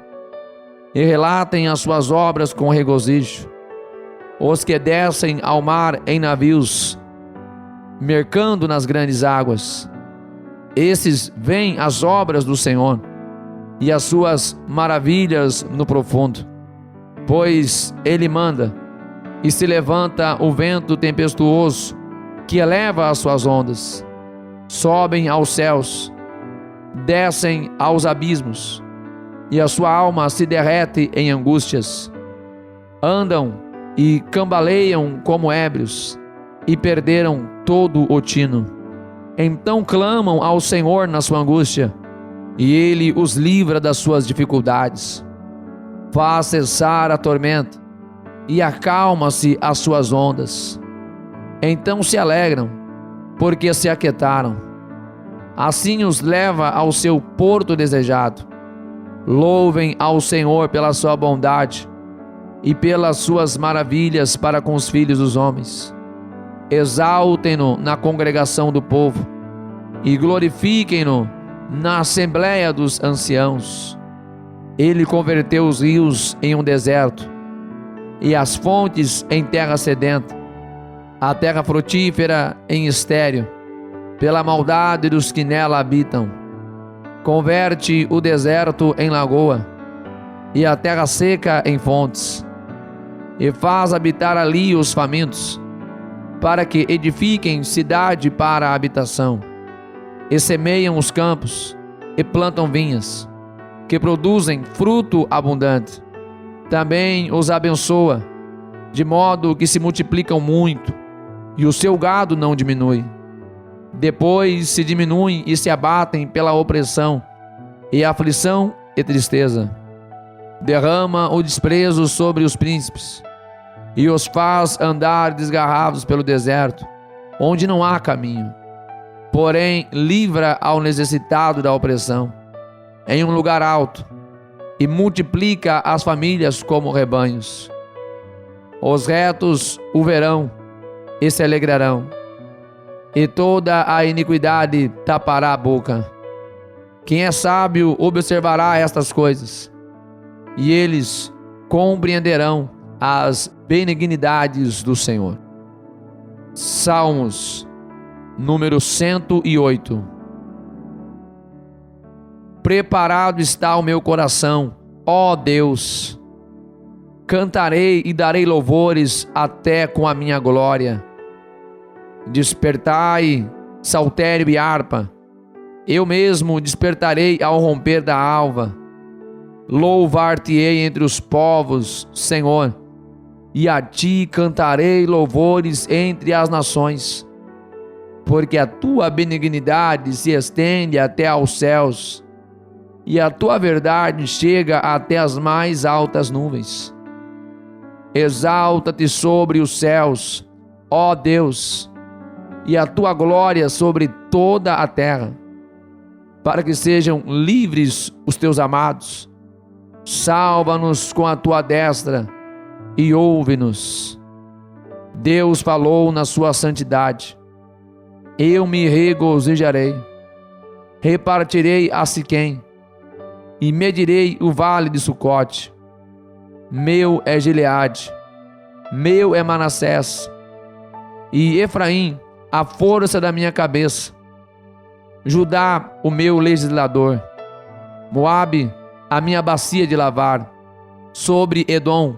e relatem as suas obras com regozijo. Os que descem ao mar em navios, mercando nas grandes águas, esses veem as obras do Senhor, e as suas maravilhas no profundo. Pois Ele manda, e se levanta o vento tempestuoso, que eleva as suas ondas. Sobem aos céus, descem aos abismos, e a sua alma se derrete em angústias. Andam e cambaleiam como ébrios, e perderam todo o tino. Então clamam ao Senhor na sua angústia, e Ele os livra das suas dificuldades. Faz cessar a tormenta, e acalma-se as suas ondas. Então se alegram, porque se aquietaram. Assim os leva ao seu porto desejado. Louvem ao Senhor pela sua bondade, e pelas suas maravilhas para com os filhos dos homens. Exaltem-no na congregação do povo, e glorifiquem-no na assembleia dos anciãos. Ele converteu os rios em um deserto, e as fontes em terra sedenta, a terra frutífera em estéril, pela maldade dos que nela habitam. Converte o deserto em lagoa, e a terra seca em fontes, e faz habitar ali os famintos, para que edifiquem cidade para a habitação, e semeiam os campos, e plantam vinhas, que produzem fruto abundante. Também os abençoa, de modo que se multiplicam muito, e o seu gado não diminui. Depois se diminuem e se abatem pela opressão, e aflição e tristeza. Derrama o desprezo sobre os príncipes, e os faz andar desgarrados pelo deserto, onde não há caminho. Porém, livra ao necessitado da opressão, em um lugar alto, e multiplica as famílias como rebanhos. Os retos o verão e se alegrarão, e toda a iniquidade tapará a boca. Quem é sábio observará estas coisas, e eles compreenderão as benignidades do Senhor. Salmos, número 108. Preparado está o meu coração, ó Deus. Cantarei e darei louvores até com a minha glória. Despertai, saltério e harpa. Eu mesmo despertarei ao romper da alva. Louvar-te-ei entre os povos, Senhor, e a ti cantarei louvores entre as nações, porque a tua benignidade se estende até aos céus, e a tua verdade chega até as mais altas nuvens. Exalta-te sobre os céus, ó Deus, e a tua glória sobre toda a terra, para que sejam livres os teus amados. Salva-nos com a tua destra e ouve-nos. Deus falou na sua santidade. Eu me regozijarei. Repartirei a Siquém e medirei o vale de Sucote. Meu é Gileade, meu é Manassés, e Efraim, a força da minha cabeça. Judá, o meu legislador. Moabe, a minha bacia de lavar. Sobre Edom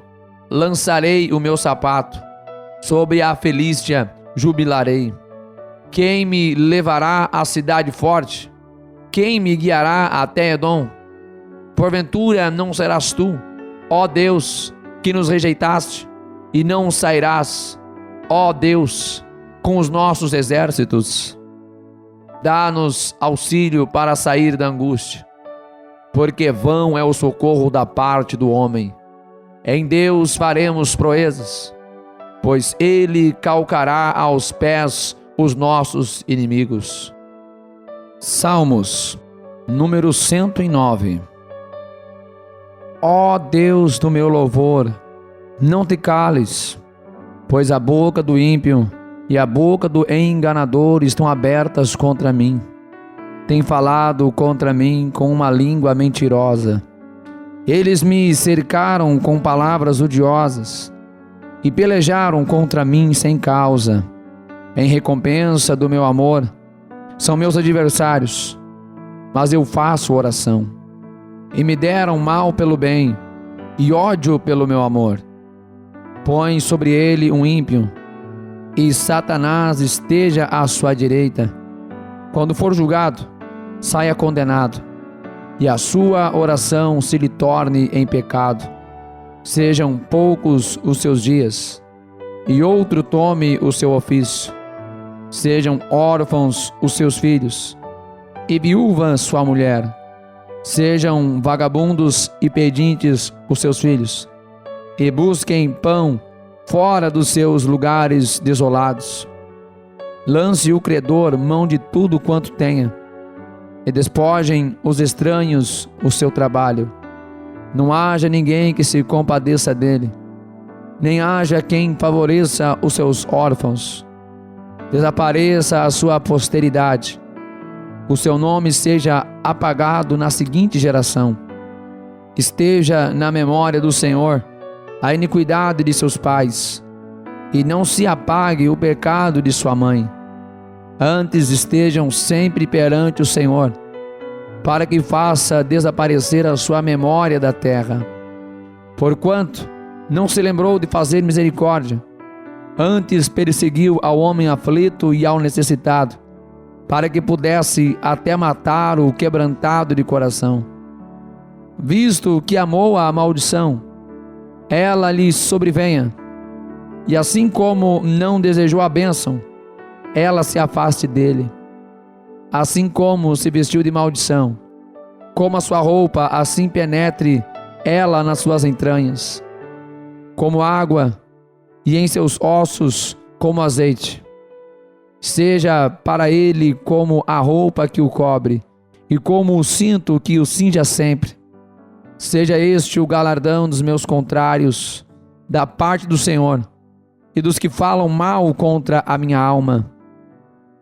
lançarei o meu sapato, sobre a Filístia jubilarei. Quem me levará à cidade forte? Quem me guiará até Edom? Porventura não serás tu, ó Deus, que nos rejeitaste, e não sairás, ó Deus, com os nossos exércitos. Dá-nos auxílio para sair da angústia, porque vão é o socorro da parte do homem. Em Deus faremos proezas, pois Ele calcará aos pés os nossos inimigos. Salmos, número 109. Ó Deus do meu louvor, não te cales, pois a boca do ímpio e a boca do enganador estão abertas contra mim. Tem falado contra mim com uma língua mentirosa. Eles me cercaram com palavras odiosas e pelejaram contra mim sem causa. Em recompensa do meu amor, são meus adversários, mas eu faço oração. E me deram mal pelo bem e ódio pelo meu amor. Põe sobre ele um ímpio, e Satanás esteja à sua direita. Quando for julgado, saia condenado, e a sua oração se lhe torne em pecado. Sejam poucos os seus dias, e outro tome o seu ofício. Sejam órfãos os seus filhos, e viúva sua mulher. Sejam vagabundos e pedintes os seus filhos, e busquem pão fora dos seus lugares desolados. Lance o credor mão de tudo quanto tenha, e despojem os estranhos o seu trabalho. Não haja ninguém que se compadeça dele, nem haja quem favoreça os seus órfãos. Desapareça a sua posteridade, o seu nome seja apagado na seguinte geração. Esteja na memória do Senhor a iniquidade de seus pais, e não se apague o pecado de sua mãe. Antes estejam sempre perante o Senhor, para que faça desaparecer a sua memória da terra. Porquanto não se lembrou de fazer misericórdia, antes perseguiu ao homem aflito e ao necessitado, para que pudesse até matar o quebrantado de coração. Visto que amou a maldição, ela lhe sobrevenha, e assim como não desejou a bênção, ela se afaste dele. Assim como se vestiu de maldição, como a sua roupa, assim penetre ela nas suas entranhas, como água, e em seus ossos como azeite. Seja para ele como a roupa que o cobre, e como o cinto que o cinja sempre. Seja este o galardão dos meus contrários, da parte do Senhor, e dos que falam mal contra a minha alma.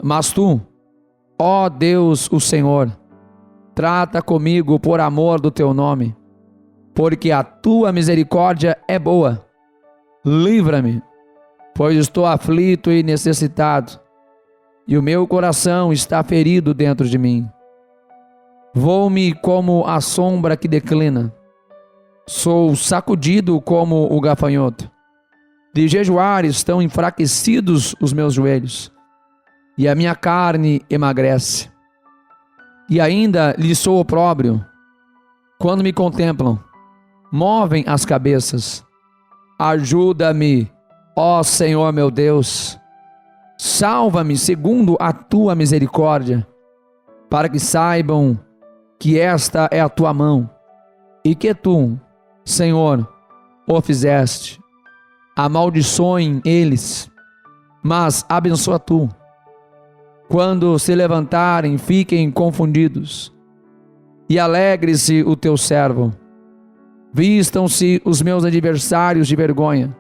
Mas tu, ó Deus, o Senhor, trata comigo por amor do teu nome, porque a tua misericórdia é boa. Livra-me, pois estou aflito e necessitado, e o meu coração está ferido dentro de mim. Vou-me como a sombra que declina, sou sacudido como o gafanhoto. De jejuar estão enfraquecidos os meus joelhos, e a minha carne emagrece. E ainda lhe sou opróbrio. Quando me contemplam, movem as cabeças. Ajuda-me, ó Senhor meu Deus. Salva-me segundo a tua misericórdia, para que saibam que esta é a tua mão, e que tu, Senhor, o fizeste. Amaldiçoem eles, mas abençoa tu. Quando se levantarem, fiquem confundidos, e alegre-se o teu servo. Vistam-se os meus adversários de vergonha,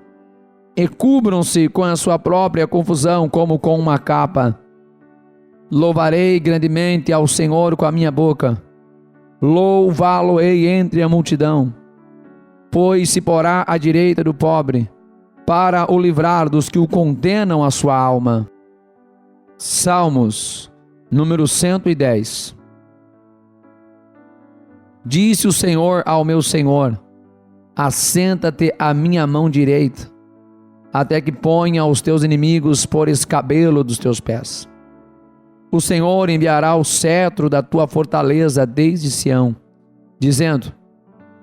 e cubram-se com a sua própria confusão como com uma capa. Louvarei grandemente ao Senhor com a minha boca, louvá-lo-ei entre a multidão, pois se porá à direita do pobre, para o livrar dos que o condenam a sua alma. Salmos, número 110. Disse o Senhor ao meu Senhor: assenta-te à minha mão direita, até que ponha os teus inimigos por escabelo dos teus pés. O Senhor enviará o cetro da tua fortaleza desde Sião, dizendo: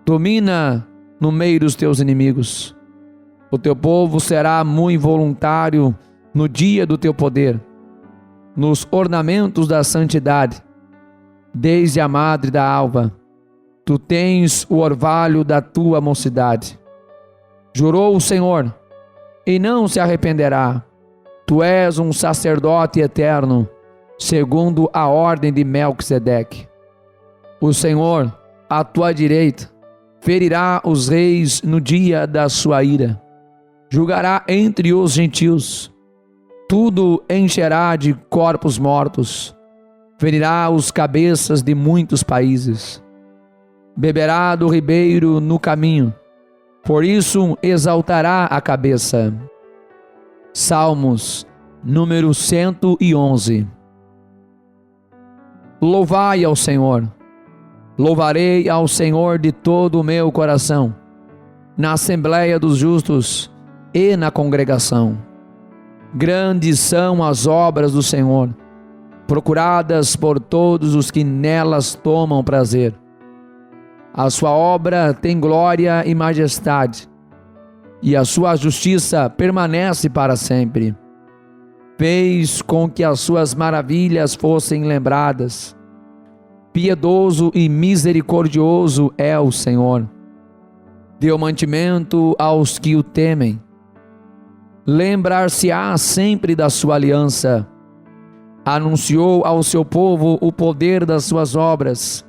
domina no meio dos teus inimigos. O teu povo será muito voluntário no dia do teu poder, nos ornamentos da santidade, desde a madre da alva. Tu tens o orvalho da tua mocidade. Jurou o Senhor, e não se arrependerá. Tu és um sacerdote eterno, segundo a ordem de Melquisedeque. O Senhor, à tua direita, ferirá os reis no dia da sua ira. Julgará entre os gentios. Tudo encherá de corpos mortos. Ferirá os cabeças de muitos países. Beberá do ribeiro no caminho, por isso exaltará a cabeça. Salmos, número 111. Louvai ao Senhor. Louvarei ao Senhor de todo o meu coração, na assembleia dos justos e na congregação. Grandes são as obras do Senhor, procuradas por todos os que nelas tomam prazer. A sua obra tem glória e majestade, e a sua justiça permanece para sempre. Fez com que as suas maravilhas fossem lembradas. Piedoso e misericordioso é o Senhor. Deu mantimento aos que o temem. Lembrar-se-á sempre da sua aliança. Anunciou ao seu povo o poder das suas obras,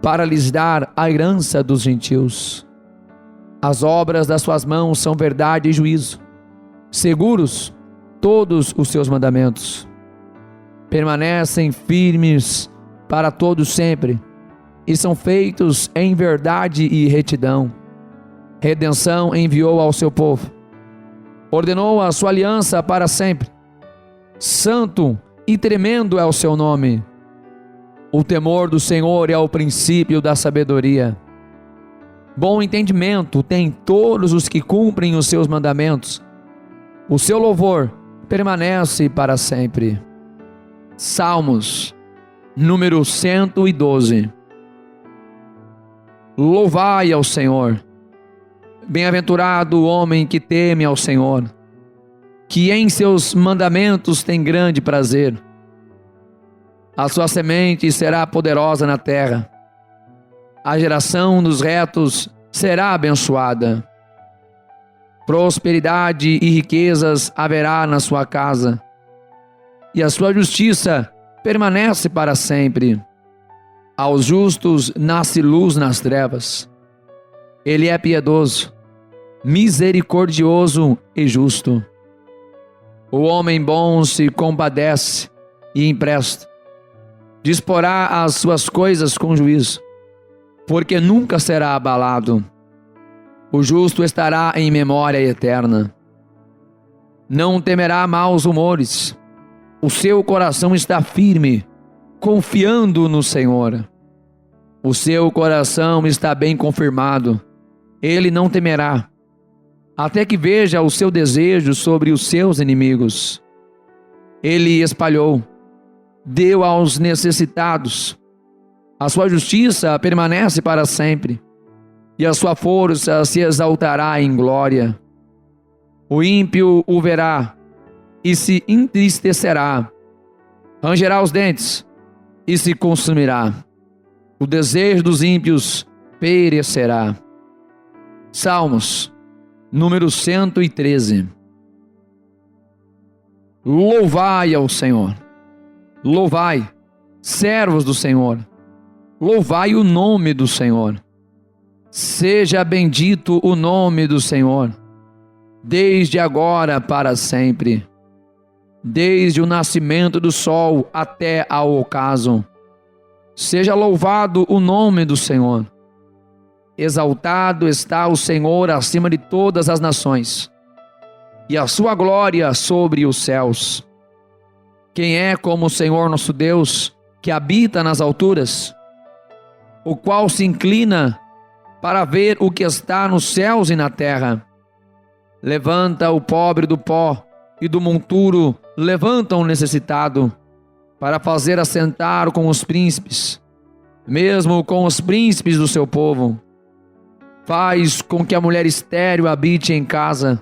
para lhes dar a herança dos gentios. As obras das suas mãos são verdade e juízo. Seguros todos os seus mandamentos. Permanecem firmes para todos sempre, e são feitos em verdade e retidão. Redenção enviou ao seu povo. Ordenou a sua aliança para sempre. Santo e tremendo é o seu nome. O temor do Senhor é o princípio da sabedoria. Bom entendimento tem todos os que cumprem os seus mandamentos. O seu louvor permanece para sempre. Salmos, número 112. Louvai ao Senhor. Bem-aventurado o homem que teme ao Senhor, que em seus mandamentos tem grande prazer. A sua semente será poderosa na terra. A geração dos retos será abençoada. Prosperidade e riquezas haverá na sua casa, e a sua justiça permanece para sempre. Aos justos nasce luz nas trevas. Ele é piedoso, misericordioso e justo. O homem bom se compadece e empresta. Disporá as suas coisas com juízo, porque nunca será abalado. O justo estará em memória eterna. não temerá maus rumores. O seu coração está firme, confiando no Senhor. O seu coração está bem confirmado. Ele não temerá, até que veja o seu desejo sobre os seus inimigos. Ele espalhou, deu aos necessitados. A sua justiça permanece para sempre, e a sua força se exaltará em glória. O ímpio o verá e se entristecerá, rangerá os dentes e se consumirá. O desejo dos ímpios perecerá. Salmos, número 113. Louvai ao Senhor. Louvai, servos do Senhor. Louvai o nome do Senhor. Seja bendito o nome do Senhor, desde agora para sempre. Desde o nascimento do sol até ao ocaso. Seja louvado o nome do Senhor. Exaltado está o Senhor acima de todas as nações, e a sua glória sobre os céus. Quem é como o Senhor nosso Deus, que habita nas alturas, o qual se inclina para ver o que está nos céus e na terra? Levanta o pobre do pó, e do monturo levanta o necessitado, para fazer assentar com os príncipes, mesmo com os príncipes do seu povo. Faz com que a mulher estéril habite em casa,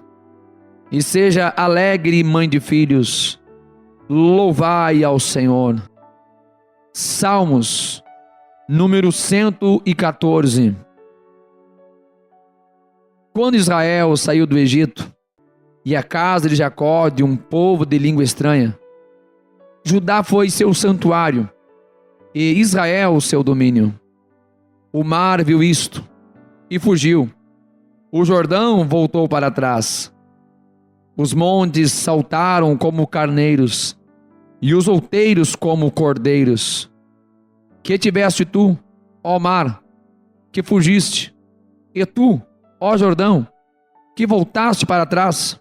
e seja alegre mãe de filhos. Louvai ao Senhor. Salmos, número 114. Quando Israel saiu do Egito, e a casa de Jacó de um povo de língua estranha, Judá foi seu santuário, e Israel seu domínio. O mar viu isto, e fugiu. O Jordão voltou para trás. Os montes saltaram como carneiros, e os outeiros como cordeiros. Que tiveste tu, ó mar, que fugiste? E tu, ó Jordão, que voltaste para trás?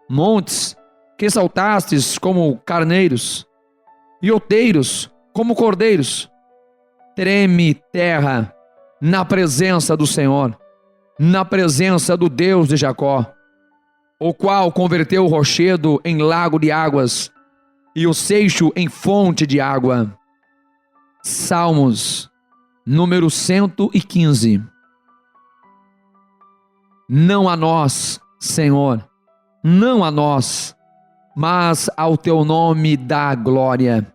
Montes, que saltastes como carneiros, e outeiros como cordeiros. Treme terra na presença do Senhor, na presença do Deus de Jacó, o qual converteu o rochedo em lago de águas e o seixo em fonte de água. Salmos, número 115. Não a nós, Senhor, não a nós, mas ao teu nome dá glória,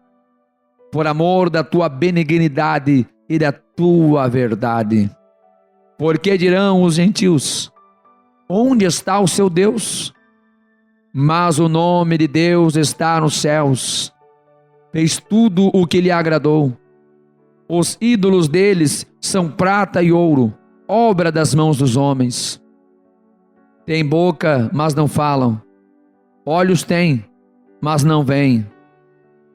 por amor da tua benignidade e da tua verdade. Porque dirão os gentios: onde está o seu Deus? Mas o nome de Deus está nos céus. Fez tudo o que lhe agradou. Os ídolos deles são prata e ouro, obra das mãos dos homens. Têm boca, mas não falam. Olhos têm, mas não veem.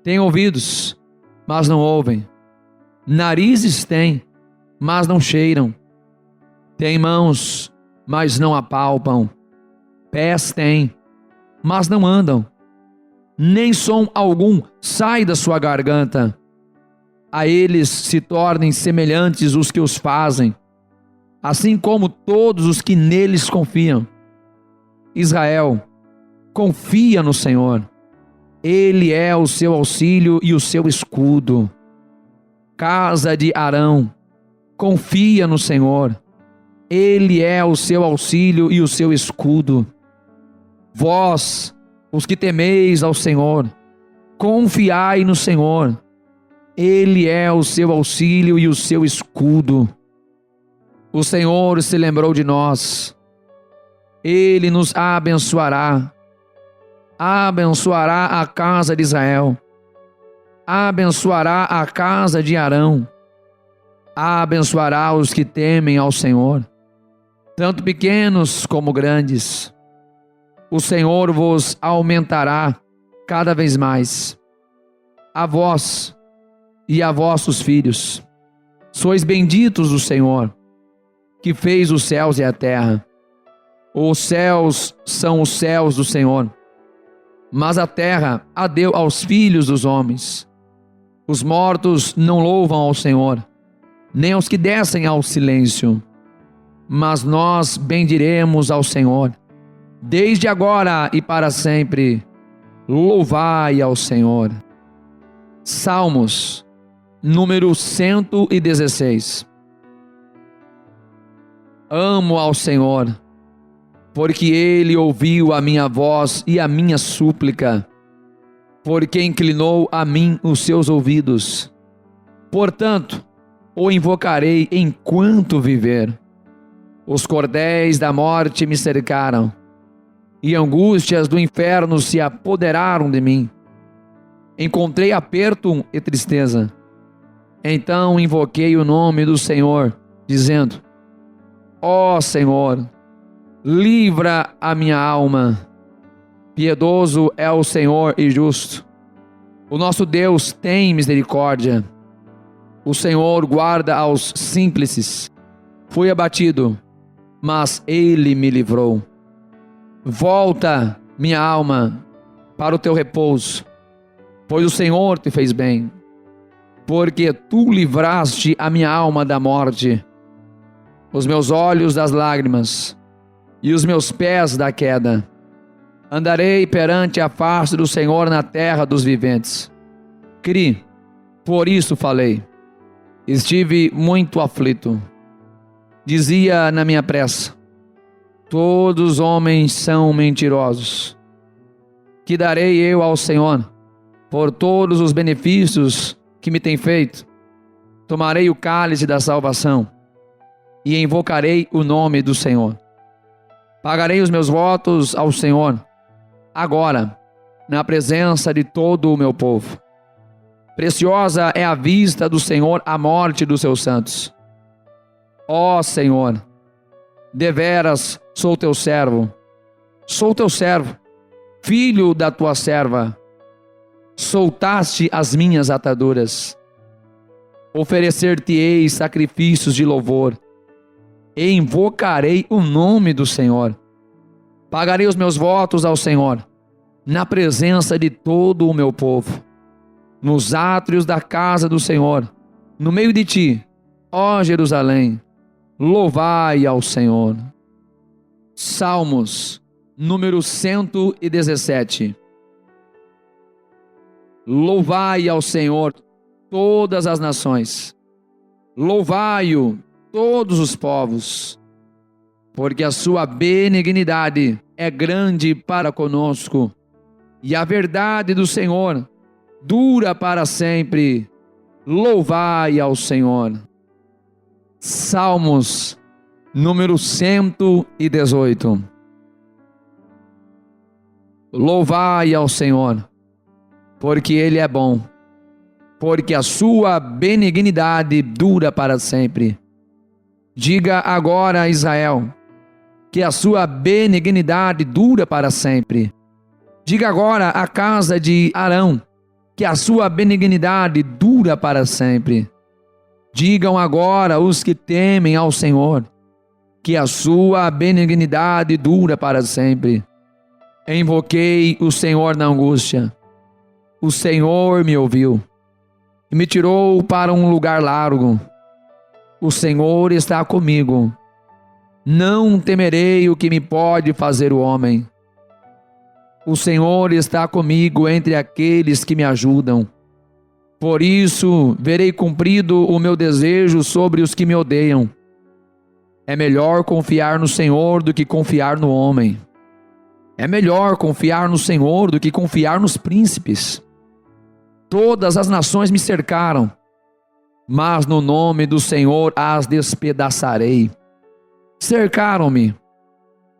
Têm ouvidos, mas não ouvem. Narizes têm, mas não cheiram. Têm mãos, mas não apalpam. Pés têm, mas não andam. Nem som algum sai da sua garganta. A eles se tornem semelhantes os que os fazem, assim como todos os que neles confiam. Israel, confia no Senhor. Ele é o seu auxílio e o seu escudo. Casa de Arão, confia no Senhor. Ele é o seu auxílio e o seu escudo. Vós, os que temeis ao Senhor, confiai no Senhor. Ele é o seu auxílio e o seu escudo. O Senhor se lembrou de nós. Ele nos abençoará. Abençoará a casa de Israel. Abençoará a casa de Arão. Abençoará os que temem ao Senhor, tanto pequenos como grandes. O Senhor vos aumentará cada vez mais. A vós e a vossos filhos. Sois benditos do Senhor, que fez os céus e a terra. Os céus são os céus do Senhor, mas a terra a deu aos filhos dos homens. Os mortos não louvam ao Senhor, nem aos que descem ao silêncio. Mas nós bendiremos ao Senhor, desde agora e para sempre. Louvai ao Senhor. Salmos, número 116. Amo ao Senhor, porque Ele ouviu a minha voz e a minha súplica, porque inclinou a mim os seus ouvidos. Portanto, o invocarei enquanto viver. Os cordéis da morte me cercaram, e angústias do inferno se apoderaram de mim. Encontrei aperto e tristeza. Então invoquei o nome do Senhor, dizendo: ó Senhor, livra a minha alma. Piedoso é o Senhor e justo. O nosso Deus tem misericórdia. O Senhor guarda aos simples. Fui abatido, mas Ele me livrou. Volta, minha alma, para o teu repouso, pois o Senhor te fez bem. Porque tu livraste a minha alma da morte, os meus olhos das lágrimas e os meus pés da queda. Andarei perante a face do Senhor na terra dos viventes. Criei, por isso falei. Estive muito aflito. Dizia na minha pressa: todos os homens são mentirosos. Que darei eu ao Senhor por todos os benefícios que me tem feito? Tomarei o cálice da salvação e invocarei o nome do Senhor. Pagarei os meus votos ao Senhor, agora, na presença de todo o meu povo. Preciosa é a vista do Senhor a morte dos seus santos. Ó Senhor, deveras sou teu servo, filho da tua serva. Soltaste as minhas ataduras. Oferecer-te-ei sacrifícios de louvor, e invocarei o nome do Senhor. Pagarei os meus votos ao Senhor, na presença de todo o meu povo, nos átrios da casa do Senhor, no meio de ti, ó Jerusalém. Louvai ao Senhor. Salmos, número 117. Louvai ao Senhor todas as nações, louvai-o todos os povos, porque a sua benignidade é grande para conosco, e a verdade do Senhor dura para sempre. Louvai ao Senhor. Salmos, número 118. Louvai ao Senhor, porque Ele é bom, porque a sua benignidade dura para sempre. Diga agora a Israel, que a sua benignidade dura para sempre. Diga agora à casa de Arão, que a sua benignidade dura para sempre. Digam agora os que temem ao Senhor, que a sua benignidade dura para sempre. Invoquei o Senhor na angústia. O Senhor me ouviu e me tirou para um lugar largo. O Senhor está comigo. Não temerei o que me pode fazer o homem. O Senhor está comigo entre aqueles que me ajudam. Por isso, verei cumprido o meu desejo sobre os que me odeiam. É melhor confiar no Senhor do que confiar no homem. É melhor confiar no Senhor do que confiar nos príncipes. Todas as nações me cercaram, mas no nome do Senhor as despedaçarei. Cercaram-me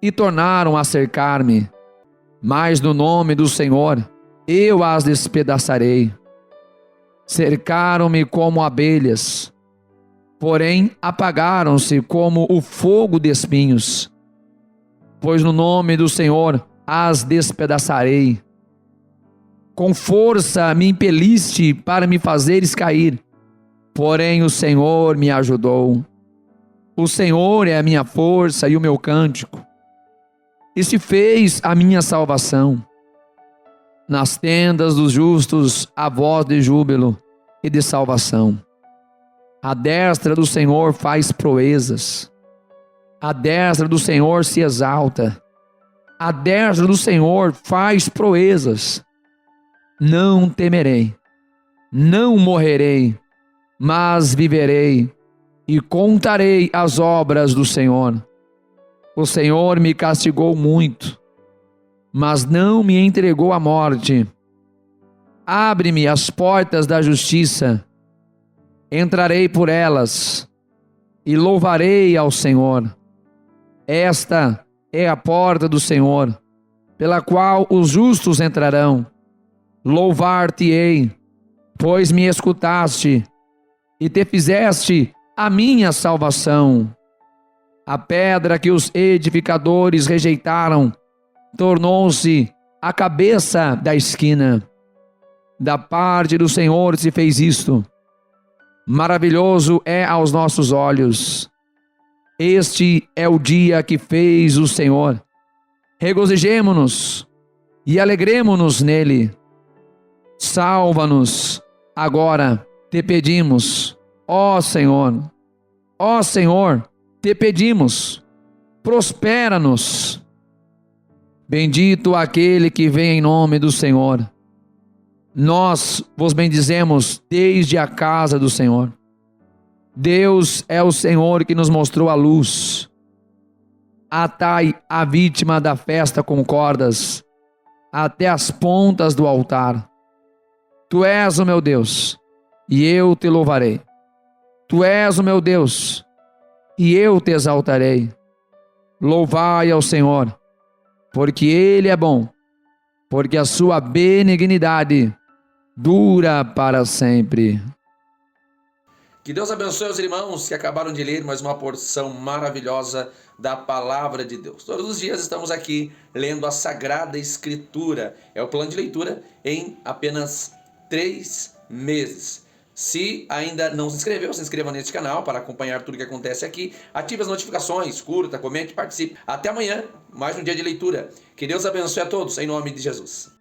e tornaram a cercar-me, mas no nome do Senhor eu as despedaçarei. Cercaram-me como abelhas, porém apagaram-se como o fogo de espinhos. Pois no nome do Senhor as despedaçarei. Com força me impeliste para me fazeres cair, porém o Senhor me ajudou. O Senhor é a minha força e o meu cântico, e se fez a minha salvação. Nas tendas dos justos há voz de júbilo e de salvação. A destra do Senhor faz proezas. A destra do Senhor se exalta. A destra do Senhor faz proezas. Não temerei, não morrerei, mas viverei e contarei as obras do Senhor. O Senhor me castigou muito, mas não me entregou à morte. Abre-me as portas da justiça, entrarei por elas e louvarei ao Senhor. Esta é a porta do Senhor, pela qual os justos entrarão. Louvar-te-ei, pois me escutaste e te fizeste a minha salvação. A pedra que os edificadores rejeitaram tornou-se a cabeça da esquina. Da parte do Senhor se fez isto. Maravilhoso é aos nossos olhos. Este é o dia que fez o Senhor. Regozijemo-nos e alegremo-nos nele. Salva-nos agora, te pedimos, ó Senhor. Ó Senhor, te pedimos, prospera-nos. Bendito aquele que vem em nome do Senhor. Nós vos bendizemos desde a casa do Senhor. Deus é o Senhor que nos mostrou a luz. Atai a vítima da festa com cordas até as pontas do altar. Tu és o meu Deus, e eu te louvarei. Tu és o meu Deus, e eu te exaltarei. Louvai ao Senhor, porque Ele é bom, porque a sua benignidade dura para sempre. Que Deus abençoe os irmãos que acabaram de ler mais uma porção maravilhosa da Palavra de Deus. Todos os dias estamos aqui lendo a Sagrada Escritura. É o plano de leitura em apenas 3 meses. Se ainda não se inscreveu, se inscreva neste canal para acompanhar tudo que acontece aqui. Ative as notificações, curta, comente, participe. Até amanhã, mais um dia de leitura. Que Deus abençoe a todos, em nome de Jesus.